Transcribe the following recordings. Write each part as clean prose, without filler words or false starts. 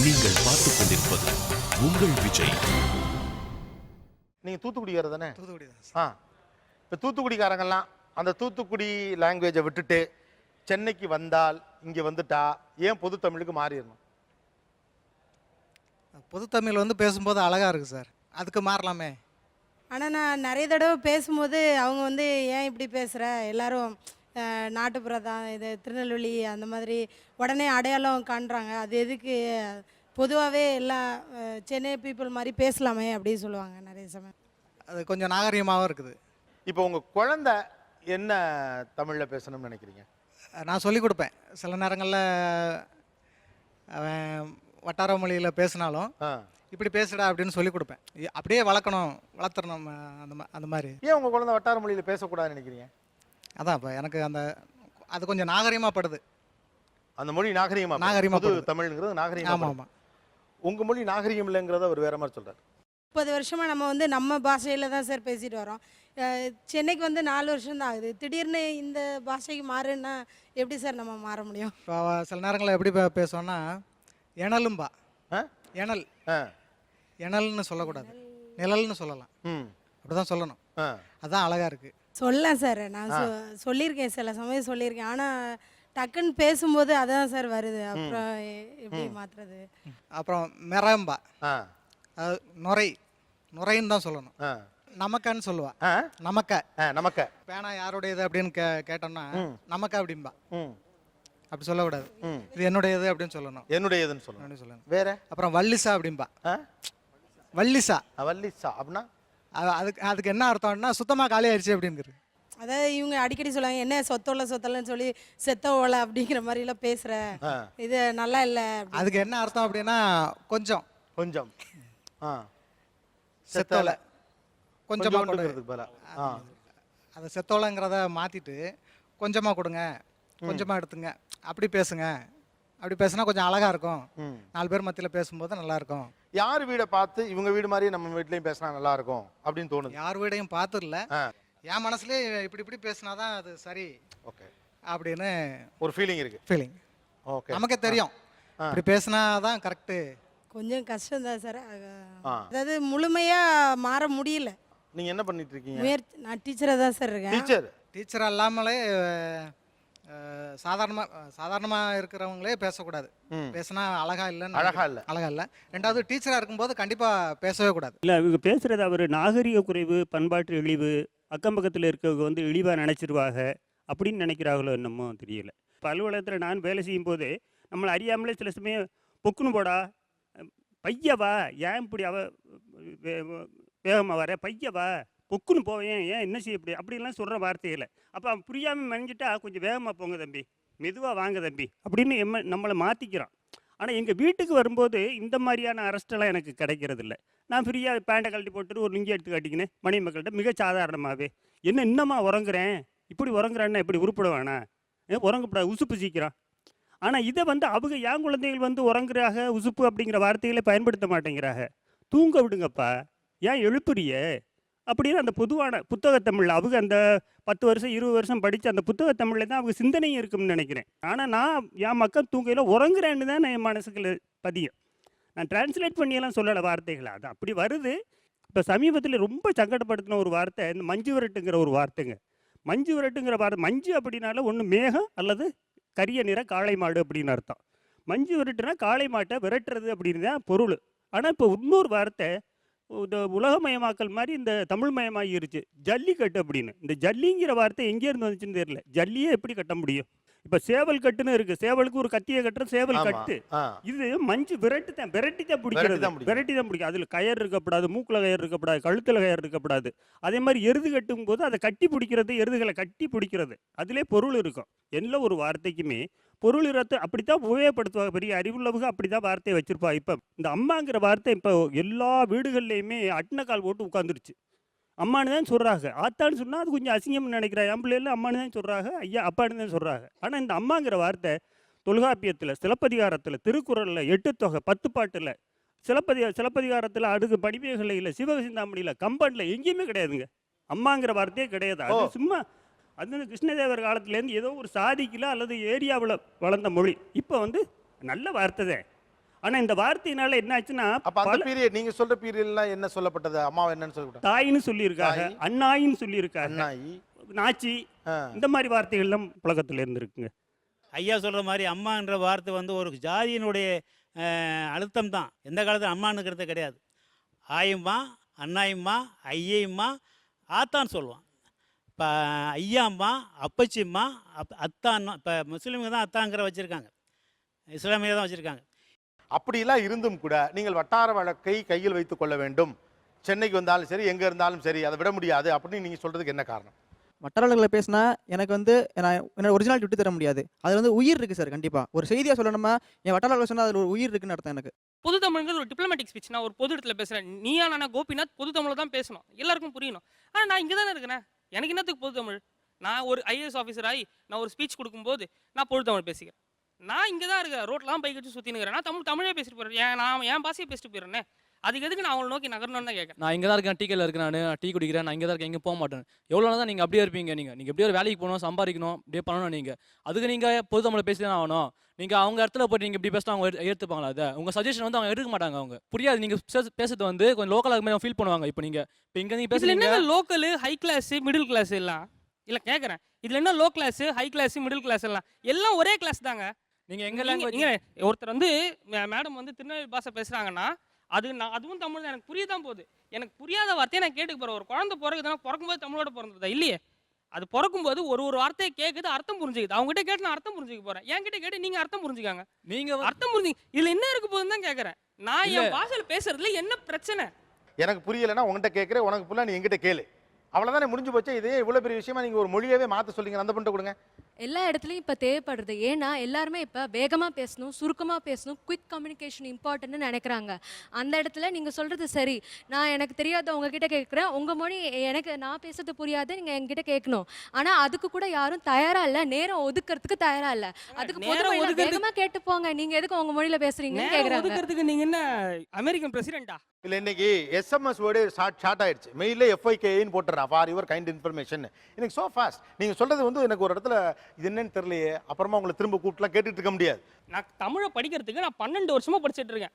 நீங்கள் பார்த்துக் கொண்டிருப்பது உங்கள் விஜய். நீங்க தூத்துக்குடிக்காரர் தானே? தூத்துக்குடி தான் சார். இப்போ தூத்துக்குடிக்காரங்கெல்லாம் அந்த தூத்துக்குடி லாங்குவேஜை விட்டுட்டு சென்னைக்கு வந்தால் இங்கே வந்துட்டா ஏன் பொது தமிழுக்கு மாறிடணும்? பொது தமிழ் வந்து பேசும்போது அழகாக இருக்குது சார், அதுக்கு மாறலாமே. ஆனால் நான் நிறைய தடவை பேசும்போது அவங்க வந்து ஏன் இப்படி பேசுகிற, எல்லாரும் நாட்டுப்புற தான் இது திருநெல்வேலி அந்த மாதிரி உடனே அடையாளம் காண்றாங்க, அது எதுக்கு, பொதுவாகவே எல்லா சென்னை பீப்புள் மாதிரி பேசலாமே அப்படின்னு சொல்லுவாங்க நிறைய சமயம். அது கொஞ்சம் நாகரிகமாகவும் இருக்குது. இப்போ உங்கள் குழந்தை என்ன தமிழில் பேசணும்னு நினைக்கிறீங்க? நான் சொல்லிக் கொடுப்பேன். சில நேரங்களில் அவன் வட்டார மொழியில் பேசினாலும் இப்படி பேசுடா அப்படின்னு சொல்லிக் கொடுப்பேன். அப்படியே வளர்த்துறணும் அந்த மாதிரி. ஏன் உங்கள் குழந்தை வட்டார மொழியில் பேசக்கூடாதுன்னு நினைக்கிறீங்க? அதான் இப்போ எனக்கு அது கொஞ்சம் நாகரிகமாக படுது. அந்த மொழி நாகரிகமாக பொது தமிழ்ங்கிறது நாகரிகம். ஆமாம் ஆமாம். உங்கள் மொழி நாகரிகம் இல்லைங்கிறத அவர் வேற மாதிரி சொல்கிறார். 30 வருஷமாக நம்ம வந்து நம்ம பாஷையில் தான் சார் பேசிட்டு வரோம். சென்னைக்கு வந்து 4 வருஷம் தான் ஆகுது. திடீர்னு இந்த பாஷைக்கு மாறுன்னா எப்படி சார் நம்ம மாற முடியும்? இப்போ சில நேரங்களில் எப்படி பேசுவோன்னா எனலும்பா. எனல் எனல்னு சொல்லக்கூடாது, நிழல்னு சொல்லலாம். அப்படி தான் சொல்லணும். அதுதான் அழகாக இருக்குது. சொல்லலாம் சார், நான் சொல்லியிருக்கேன், சில சமயம் சொல்லியிருக்கேன். ஆனால் டக்குன்னு பேசும்போது அதான் சார் வருது. அப்புறம் எப்படி மாற்றுறது? அப்புறம் மெரம்பா, அது நுரைன்னு தான் சொல்லணும். நமக்கான்னு சொல்லுவா. நமக்க பேனா யாருடையது அப்படின்னு கேட்டோம்னா நமக்கா அப்படின்பா. அப்படி சொல்லக்கூடாது, இது என்னுடையது அப்படின்னு சொல்லணும். என்னுடையதுன்னு சொல்லணும். வேற அப்புறம் வள்ளிசா அப்படின்பா. வள்ளிசா அப்படின்னா அதுக்கு என்ன அர்த்தம்னா சுத்தமாக காலி ஆயிடுச்சு அப்படிங்கிறது. அதாவது இவங்க அடிக்கடி சொல்லுவாங்க, என்ன சொத்தலன்னு சொல்லி செத்த ஓலை அப்படிங்கிற மாதிரிலாம் பேசுகிற, இது நல்லா இல்லை. அதுக்கு என்ன அர்த்தம் அப்படின்னா கொஞ்சம் கொஞ்சம் செத்தோலை கொஞ்சமாக கொடுக்கறதுக்கு பதிலா அதை செத்தோலைங்கிறத மாற்றிட்டு கொஞ்சமாக கொடுங்க, கொஞ்சமாக எடுத்துங்க, அப்படி பேசுங்க. அப்படி பேசுனா கொஞ்சம் அழகாக இருக்கும். 4 பேர் மத்தியில் பேசும்போது நல்லாயிருக்கும். யார் வீடை பார்த்து இவங்க வீடு மாதிரி நம்ம வீட்லேயும் பேசினா நல்லா இருக்கும் அப்படின்னு தோணுது? யார் வீடையும் பார்த்து இல்லை, என் மனசுலேயே இப்படி பேசினா தான் அது சரி ஓகே அப்படின்னு ஒரு ஃபீலிங் இருக்கு. ஃபீலிங் ஓகே, நமக்கே தெரியும் இப்படி பேசினா தான் கரெக்டு. கொஞ்சம் கஷ்டம் தான் சார். அதாவது முழுமையாக மாற முடியல. நீங்கள் என்ன பண்ணிட்டு இருக்கீங்க? நான் டீச்சராக தான் சார் இருக்கேன். டீச்சராக இல்லாமலே சாதாரணமாக இருக்கிறவங்களே பேசக்கூடாது. பேசினா அழகா இல்லை. ரெண்டாவது டீச்சராக இருக்கும்போது கண்டிப்பாக பேசவே கூடாது. இல்லை, இவங்க பேசுகிறது அவர் நாகரிக குறைவு, பண்பாட்டு இழிவு, அக்கம் பக்கத்தில் இருக்கவங்க வந்து இழிவாக நினச்சிருவாங்க அப்படின்னு நினைக்கிறாங்களோ என்னமோ தெரியல. இப்போ அலுவலகத்தில் நான் வேலை செய்யும் போது நம்மளை அறியாமலே சில சமயம் பொக்குன்னு போடா, பையவா, ஏன் இப்படி வேகமாக வர, பையவா, பொக்குன்னு போவேன், ஏன் என்ன செய்ய அப்படிலாம் சொல்கிற வார்த்தைகளை அப்போ அவன் புரியாமல் மறைஞ்சிட்டா கொஞ்சம் வேகமாக போங்க தம்பி, மெதுவாக வாங்க தம்பி அப்படின்னு நம்மளை மாற்றிக்கிறான். ஆனால் எங்கள் வீட்டுக்கு வரும்போது இந்த மாதிரியான அரெஸ்டெல்லாம் எனக்கு கிடைக்கிறது இல்லை. நான் ஃப்ரீயாக பேண்டை கழட்டி போட்டுட்டு ஒரு லுங்கி எடுத்து காட்டிக்கினேன் மனைவி மக்கள்கிட்ட மிக சாதாரணமாகவே, என்ன இன்னமா உறங்குறேன், இப்படி உறங்குறான்னா இப்படி உருப்பிடுவானா, உறங்கப்படாது, உசுப்பு சீக்கிறான். ஆனால் இதை வந்து அவங்க என் குழந்தைகள் வந்து உறங்குறாங்க, உசுப்பு அப்படிங்கிற வார்த்தைகளை பயன்படுத்த மாட்டேங்கிறாங்க. தூங்க விடுங்கப்பா, ஏன் எழுப்புறிய அப்படின்னு அந்த பொதுவான புத்தகத்தமிழில் அவங்க அந்த 10 வருஷம் 20 வருஷம் படித்த அந்த புத்தகத்தமிழில் தான் அவங்க சிந்தனையும் இருக்குன்னு நினைக்கிறேன். ஆனால் நான் என் மக்கள் தூங்கையில் உறங்குறேன்னு தான் என் மனசுக்குள்ள பதியும். நான் டிரான்ஸ்லேட் பண்ணியெல்லாம் சொல்லலை வார்த்தைகளை, அது அப்படி வருது. இப்போ சமீபத்தில் ரொம்ப சங்கடப்படுத்தின ஒரு வார்த்தை இந்த மஞ்சு விரட்டுங்கிற ஒரு வார்த்தைங்க. மஞ்சு விரட்டுங்கிற வார்த்தை, மஞ்சு அப்படின்னால ஒன்று மேகம் அல்லது கரிய நிற காளை மாடு அப்படின்னு அர்த்தம். மஞ்சு விரட்டுனா காளை மாட்டை விரட்டுறது அப்படின்னு தான் பொருள். ஆனால் இப்போ இன்னொரு வார்த்தை இந்த உலகமயமாக்கல் மாதிரி இந்த தமிழ்மயமாகிருச்சு, ஜல்லிக்கட்டு அப்படின்னு. இந்த ஜல்லிங்கிற வார்த்தை எங்கேருந்து வந்துச்சுன்னு தெரியல. ஜல்லியே எப்படி கட்ட முடியும்? இப்போ சேவல் கட்டுன்னு இருக்கு, சேவலுக்கு ஒரு கத்தியை கட்டுற சேவல் கட்டு. இது மஞ்சு விரட்டி தான் பிடிக்கிறது, விரட்டி தான் பிடிக்கும். அதில் கயர் இருக்கக்கூடாது, மூக்கில் கயர் இருக்கக்கூடாது, கழுத்தில் கயர் இருக்கக்கூடாது. அதே மாதிரி எருது கட்டும் போது அதை கட்டி பிடிக்கிறது, எருதுகளை கட்டி பிடிக்கிறது, அதிலே பொருள் இருக்கும். எல்லா ஒரு வார்த்தைக்குமே பொருள் இருத்து அப்படித்தான் உபயோகப்படுத்துவாங்க. பெரிய அறிவுள்ளவங்க அப்படிதான் வார்த்தையை வச்சிருப்பா. இப்போ இந்த அம்மாங்கிற வார்த்தை இப்போ எல்லா வீடுகள்லையுமே அட்னக்கால் போட்டு உட்காந்துருச்சு. அம்மானு தான் சொல்கிறாங்க. ஆத்தான்னு சொன்னால் அது கொஞ்சம் அசிங்கம்னு நினைக்கிறேன். என் பிள்ளைல அம்மானு தான் சொல்கிறாங்க, ஐயா அப்பான்னு தான் சொல்கிறாங்க. ஆனால் இந்த அம்மாங்கிற வார்த்தை தொல்காப்பியத்தில், சிலப்பதிகாரத்தில், திருக்குறளில், 8 தொகை 10 பாட்டில், சிலப்பதிகாரத்தில், அடுக்கு படிமேகலையில், சிவகசிந்தாமணியில், கம்பனில் எங்கேயுமே கிடையாதுங்க. அம்மாங்கிற வார்த்தையே கிடையாது. அது சும்மா அது கிருஷ்ணதேவர் காலத்துலேருந்து ஏதோ ஒரு சாதிக்கல அல்லது ஏரியாவில் வளர்ந்த மொழி. இப்போ வந்து நல்ல வார்த்தை தான். ஆனால் இந்த வார்த்தையினால என்ன ஆச்சுன்னா அப்ப அந்த பீரியட் நீங்க சொல்ற பீரியட்லாம் என்ன சொல்லப்பட்டது? அம்மாவை என்னன்னு சொல்லப்பட்டது? தாயின்னு சொல்லியிருக்காங்க, அண்ணாயின்னு சொல்லியிருக்காங்க, அண்ணாயி, நாச்சி, இந்த மாதிரி வார்த்தைகள்லாம் புழக்கத்தில் இருந்திருக்குங்க. ஐயா சொல்கிற மாதிரி அம்மான்ற வார்த்தை வந்து ஒரு ஜாதியினுடைய அழுத்தம் தான். எந்த காலத்தில் அம்மானுங்கிறது கிடையாது. ஆயம்மா, அண்ணாயம்மா, ஐயம்மா, ஆத்தான்னு சொல்லுவான். இப்போ ஐயாம்மா, அப்பச்சிம்மா, அத்தான்னா. இப்போ முஸ்லீமுங்க தான் அத்தாங்கிற வச்சுருக்காங்க, இஸ்லாமிய தான் வச்சுருக்காங்க. அப்படிலாம் இருந்தும் கூட நீங்கள் வட்டார வழக்கை கையில் வைத்துக் கொள்ள வேண்டும். சென்னைக்கு வந்தாலும் சரி, எங்க இருந்தாலும் சரி, அதை விட முடியாது அப்படின்னு நீங்க சொல்றதுக்கு என்ன காரணம்? வட்டார வழக்கில் பேசினா எனக்கு வந்து நான் என்னோட ஒரிஜினாலிட்டி விட்டு தர முடியாது. அதில் வந்து உயிர் இருக்குது சார். கண்டிப்பாக ஒரு செய்தியாக சொல்லணுமா, என் வட்டார வழக்கில் சொன்னால் அதில் ஒரு உயிர் இருக்குன்னு அர்த்தம் எனக்கு. பொது தமிழ்ங்கிறது ஒரு டிப்ளமேட்டிக் ஸ்பீச். நான் ஒரு பொது இடத்துல பேசுகிறேன், நீயா நானா கோபிநாத் பொது தமிழில் தான் பேசணும், எல்லாருக்கும் புரியணும். ஆனால் நான் இங்கே தானே இருக்கிறேன், எனக்கு என்னத்துக்கு பொது தமிழ்? நான் ஒரு ஐஏஎஸ் ஆஃபீஸர் ஆகி நான் ஒரு ஸ்பீச் கொடுக்கும்போது நான் பொது தமிழ் பேசிக்கிறேன். நான் இங்கே தான் இருக்கேன், ரோட்லாம் பைக் வச்சு சுற்றினுக்கிறேன், நான் தமிழே பேசிட்டு போகிறேன், நான் என் பாசையை பேசிட்டு போயிடுறேன். அதுக்கு எதுக்கு நான் அவங்களை நோக்கி நகரணும்னு தான் கேட்குறேன். நான் இங்கே தான் இருக்கேன், டீ கடையில் இருக்கேன், நான் டீ குடிக்கிறேன், நான் இங்கே தான் இருக்கேன், எங்கே போக மாட்டேன். எவ்வளோ நாள் தான் நீங்கள் அப்படியே இருப்பீங்க? நீங்கள் எப்படியோ ஒரு வேலைக்கு போகணும், சம்பாதிக்கணும், அப்படியே பண்ணணும். நீங்கள் அதுக்கு நீங்கள் பொது தமிழை பேசி தான் ஆகணும். நீங்கள் அவங்க இடத்துல போய்ட்டு நீங்கள் இப்படி பேசினா அவங்க ஏற்றுப்பாங்களா? அதை உங்கள் சஜஷன் வந்து அவங்க எடுக்க மாட்டாங்க, அவங்க புரியாது. நீங்கள் பேசுறது வந்து கொஞ்சம் லோக்கலாக மாதிரி ஃபீல் பண்ணுவாங்க. இப்போ இங்கே நீங்கள் பேசுறீங்க local, high class, middle class எல்லாம் இல்லை கேட்குறேன். இதில் என்ன low class, high class, middle class எல்லாம் ஒரே கிளாஸ் தாங்க. நீங்கள் எங்கள் லாங்குவேஜ் ஒருத்தர் வந்து மேடம் வந்து திருநெல்வேலி பாஷை பேசுகிறாங்கன்னா அதுவும் தமிழ் தான், எனக்கு புரிய தான் போகுது. எனக்கு புரியாத வார்த்தையை நான் கேட்டுக்கு போகிறேன். ஒரு குழந்தை பிறகுதுன்னா பிறக்கும்போது தமிழோட பிறந்ததா இல்லையே? அது பிறக்கும்போது ஒரு வார்த்தையை கேட்குது, அர்த்தம் புரிஞ்சுக்குது. அவங்ககிட்ட கேட்டு நான் அர்த்தம் புரிஞ்சுக்க போகிறேன், என்கிட்ட கேட்டு நீங்கள் அர்த்தம் புரிஞ்சுக்காங்க. நீங்கள் அர்த்தம் புரிஞ்சு இதில் என்ன இருக்கு போகுதுன்னு தான் கேட்குறேன். நான் என் பாஷையில் பேசுறதுல என்ன பிரச்சனை? எனக்கு புரியலைன்னா உங்ககிட்ட கேட்குறேன், உனக்கு புரியல நீ எங்கிட்ட கேளு, அவ்வளோதானே முடிஞ்சு போச்சு. இதே இவ்வளோ பெரிய விஷயமா நீங்கள் ஒரு மொழியவே மாற்ற சொல்லிங்க, அந்த பண்ணிட்டு கொடுங்க. எல்லா இடத்துலையும் இப்போ தேவைப்படுறது. ஏன்னா எல்லாருமே இப்போ வேகமாக பேசணும், சுருக்கமாக பேசணும், குயிக் கம்யூனிகேஷன் இம்பார்ட்டன்ட்னு நினைக்கிறாங்க. அந்த இடத்துல நீங்கள் சொல்கிறது சரி, நான் எனக்கு தெரியாத உங்ககிட்ட கேட்குறேன், உங்கள் மொழி எனக்கு நான் பேசுறது புரியாது, நீங்கள் என்கிட்ட கேட்கணும். ஆனால் அதுக்கு கூட யாரும் தயாராக இல்லை, நேரம் ஒதுக்கிறதுக்கு தயாராக இல்லை. அதுக்கு வேகமாக கேட்டு போங்க, நீங்கள் எதுக்கு உங்கள் மொழியில் பேசுகிறீங்கன்னு கேட்குறாங்க. ஒதுக்கிறதுக்கு நீங்கள் என்ன அமெரிக்கன் பிரசிடென்ட்டா? இல்லை, இன்னைக்கு எஸ்எம்எஸ் வேர்டு ஷார்ட் ஆயிடுச்சு. மெயிலே FYKன்னு போட்டுறா, ஃபார் யுவர் கைண்ட் இன்ஃபர்மேஷன். எனக்கு ஸோ ஃபாஸ்ட் நீங்கள் சொல்கிறது வந்து எனக்கு ஒரு இடத்துல இது என்னன்னு தெரியலையே, அப்புறமா உங்களை திரும்ப கூப்பிட்டுலாம் கேட்டுட்டு இருக்க முடியாது. நான் தமிழை படிக்கிறதுக்கு நான் 12 வருஷமா படிச்சுட்டு இருக்கேன்.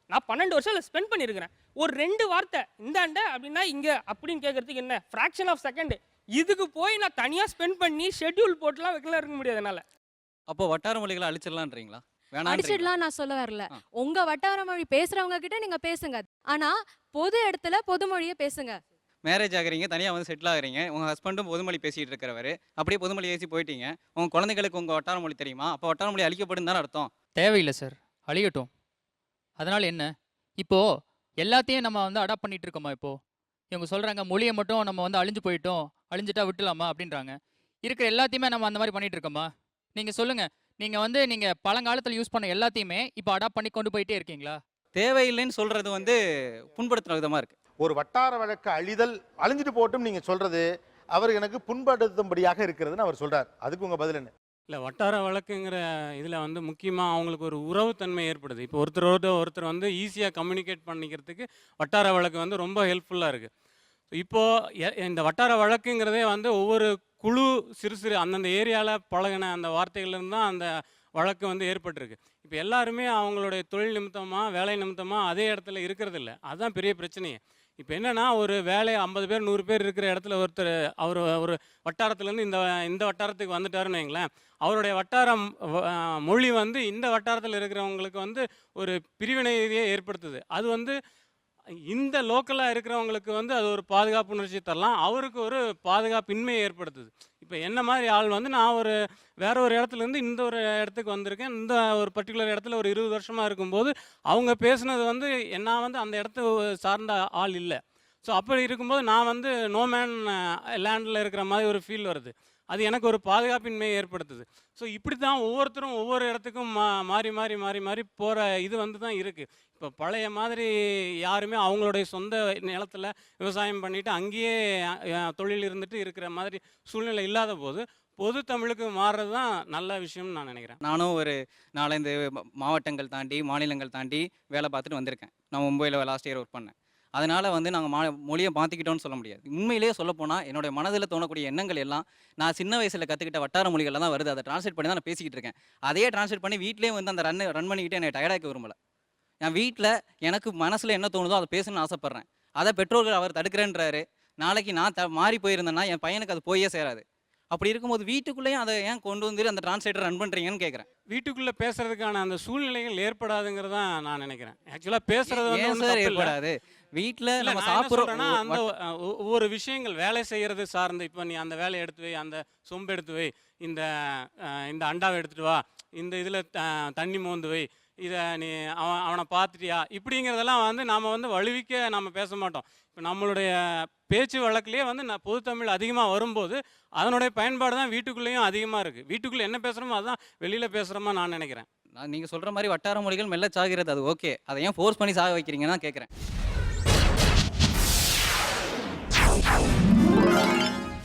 நான் 12 வருஷம் அதில் ஸ்பெண்ட் பண்ணியிருக்கிறேன். ஒரு 2 வார்த்தை இந்தாண்ட அப்படின்னா இங்கே அப்படின்னு கேட்கறதுக்கு என்ன ஃப்ராக்ஷன் ஆஃப் செகண்ட். இதுக்கு போய் நான் தனியாக ஸ்பெண்ட் பண்ணி ஷெட்யூல் போட்டுலாம் வைக்கலாம் இருக்க முடியாது என்னால். அப்போ வட்டார மொழிகளை அழிச்சிடலான்றீங்களா? அடிச்சிடலாம் நான் சொல்ல வரல. உங்க வட்டார மொழி பேசுறவங்க கிட்ட நீங்க பேசுங்க, ஆனா பொது இடத்துல பொது மொழியை பேசுங்க. மேரேஜ் ஆகுறீங்க, தனியாக வந்து செட்டில் ஆகுறீங்க, உங்கள் ஹஸ்பண்டும் பொதுமொழி பேசிகிட்டு இருக்கிறவர், அப்படியே பொதுமொழி பேசி போயிட்டீங்க. உங்கள் குழந்தைகளுக்கு உங்கள் வட்டார மொழி தெரியுமா? அப்போ வட்டார மொழி அழிக்கப்படும் தானே அர்த்தம்? தேவையில்லை சார், அழியட்டும். அதனால் என்ன? இப்போது எல்லாத்தையும் நம்ம வந்து அடாப்ட் பண்ணிகிட்டு இருக்கோமா? இப்போது இவங்க சொல்கிறாங்க மொழியை மட்டும் நம்ம வந்து அழிஞ்சு போயிட்டோம், அழிஞ்சிட்டா விட்டுலாமா அப்படின்றாங்க. இருக்கிற எல்லாத்தையுமே நம்ம அந்த மாதிரி பண்ணிகிட்டு இருக்கோமா? நீங்கள் சொல்லுங்கள். நீங்கள் பழங்காலத்தில் யூஸ் பண்ண எல்லாத்தையுமே இப்போ அடாப்ட் பண்ணி கொண்டு போயிட்டே இருக்கீங்களா? தேவையில்லைன்னு சொல்கிறது வந்து புண்படுத்துகிற விதமாக இருக்குது. ஒரு வட்டார வழக்கு அழிஞ்சிட்டு போட்டும் நீங்கள் சொல்கிறது அவர் எனக்கு புண்படுத்தும்படியாக இருக்கிறதுன்னு அவர் சொல்கிறார். அதுக்கு உங்கள் பதில் என்ன? இல்லை, வட்டார வழக்குங்கிற இதில் வந்து முக்கியமாக அவங்களுக்கு ஒரு உறவுத்தன்மை ஏற்படுது. இப்போ ஒருத்தர் வந்து ஈஸியாக கம்யூனிகேட் பண்ணிக்கிறதுக்கு வட்டார வழக்கு வந்து ரொம்ப ஹெல்ப்ஃபுல்லாக இருக்குது. இப்போது இந்த வட்டார வழக்குங்கிறதே வந்து ஒவ்வொரு குழு சிறு அந்தந்த ஏரியாவில் பழகின அந்த வார்த்தைகள்லேருந்து தான் அந்த வழக்கு வந்து ஏற்பட்டிருக்கு. இப்போ எல்லாருமே அவங்களுடைய தொழில் நிமித்தமாக, வேலை நிமித்தமாக அதே இடத்துல இருக்கிறது இல்லை. அதுதான் பெரிய பிரச்சனையே. இப்போ என்னென்னா, ஒரு வேலை 50 பேர் 100 பேர் இருக்கிற இடத்துல ஒருத்தர் அவர் ஒரு வட்டாரத்துலேருந்து இந்த வட்டாரத்துக்கு வந்துட்டாருன்னு வைங்களேன், அவருடைய வட்டாரம் மொழி வந்து இந்த வட்டாரத்தில் இருக்கிறவங்களுக்கு வந்து ஒரு பிரிவினையை ஏற்படுத்துது. அது வந்து இந்த லோக்கலாக இருக்கிறவங்களுக்கு வந்து அது ஒரு பாதுகாப்பு உணர்ச்சி தரலாம், அவருக்கு ஒரு பாதுகாப்பின்மையை ஏற்படுத்துது. இப்போ என்ன மாதிரி ஆள் வந்து நான் வேற ஒரு இடத்துலேருந்து இந்த ஒரு இடத்துக்கு வந்திருக்கேன், இந்த ஒரு பர்டிகுலர் இடத்துல ஒரு 20 வருஷமாக இருக்கும்போது அவங்க பேசுனது வந்து நான் வந்து அந்த இடத்த சார்ந்த ஆள் இல்லை. ஸோ அப்படி இருக்கும்போது நான் வந்து நோமேன் லேண்டில் இருக்கிற மாதிரி ஒரு ஃபீல் வருது. அது எனக்கு ஒரு பாதுகாப்பின்மையை ஏற்படுத்துது. ஸோ இப்படி தான் ஒவ்வொருத்தரும் ஒவ்வொரு இடத்துக்கும் மாறி மாறி மாறி மாறி போகிற இது வந்து தான் இருக்குது. இப்போ பழைய மாதிரி யாருமே அவங்களுடைய சொந்த நிலத்தில் விவசாயம் பண்ணிவிட்டு அங்கேயே தொழில் இருந்துட்டு இருக்கிற மாதிரி சூழ்நிலை இல்லாத போது பொது தமிழுக்கு மாறுறது தான் நல்ல விஷயம்னு நான் நினைக்கிறேன். நானும் ஒரு 4-5 மாவட்டங்கள் தாண்டி மாநிலங்கள் தாண்டி வேலை பார்த்துட்டு வந்திருக்கேன். நான் மும்பையில் லாஸ்ட் இயர் ஒர்க் பண்ணேன். அதனால் வந்து நாங்கள் மொழியை மாற்றிக்கிட்டோன்னு சொல்ல முடியாது. உண்மையிலேயே சொல்லப்போனால் என்னுடைய மனதில் தோணக்கூடிய எண்ணங்கள் எல்லாம் நான் சின்ன வயசில் கற்றுக்கிட்ட வட்டார மொழிகளில் தான் வருது. அதை ட்ரான்ஸ்லேட் பண்ணி தான் நான் பேசிக்கிட்டு இருக்கேன். அதையே ட்ரான்ஸ்லேட் பண்ணி வீட்டிலே வந்து அந்த ரன் பண்ணிக்கிட்டே என்னை டயர்டாக்க விரும்பலை. என் வீட்டில் எனக்கு மனசில் என்ன தோணுதோ அதை பேசணும்னு ஆசைப்பட்றேன். அதை பெற்றோர்கள் அவர் தடுக்கிறேன்றாரு. நாளைக்கு நான் மாறி போயிருந்தேன்னா என் பையனுக்கு அது போயே சேராது. அப்படி இருக்கும்போது வீட்டுக்குள்ளேயும் அதை ஏன் கொண்டு வந்து அந்த டிரான்ஸ்லேட்டர் ரன் பண்ணுறீங்கன்னு கேட்குறேன். வீட்டுக்குள்ளே பேசுறதுக்கான அந்த சூழ்நிலைகள் ஏற்படாதுங்கிறது தான் நான் நினைக்கிறேன். ஆக்சுவலாக பேசுறது வந்து ஏன் ஒண்ணும் சார் தப்பு இல்ல. ஏற்படாது? வீட்டில் இல்ல, நம்ம நான் என்ன சொல்றேன்னா, அந்த சாப்பிட்றோம். ஒவ்வொரு விஷயங்கள் வேலை செய்யறது சார்ந்து, இப்போ நீ அந்த வேலையை எடுத்து வை, அந்த சொம்பு எடுத்து வை, இந்த இந்த அண்டாவை எடுத்துட்டு வா, இந்த இதில் தண்ணி மோந்து வை, இதை நீ அவனை பார்த்துட்டியா, இப்படிங்கிறதெல்லாம் வந்து நாம் வந்து வலுவிக்க நம்ம பேச மாட்டோம். இப்போ நம்மளுடைய பேச்சு வழக்கிலேயே வந்து பொதுத்தமிழ் அதிகமாக வரும்போது அதனுடைய பயன்பாடு தான் வீட்டுக்குள்ளேயும் அதிகமாக இருக்குது. வீட்டுக்குள்ளே என்ன பேசுகிறோமோ அதுதான் வெளியில் பேசுகிறோமா நான் நினைக்கிறேன். நீங்கள் சொல்கிற மாதிரி வட்டார மொழிகள் மெல்ல சாகிறது, அது ஓகே. அதை ஏன் ஃபோர்ஸ் பண்ணி சாக வைக்கிறீங்கன்னு தான் கேட்குறேன்.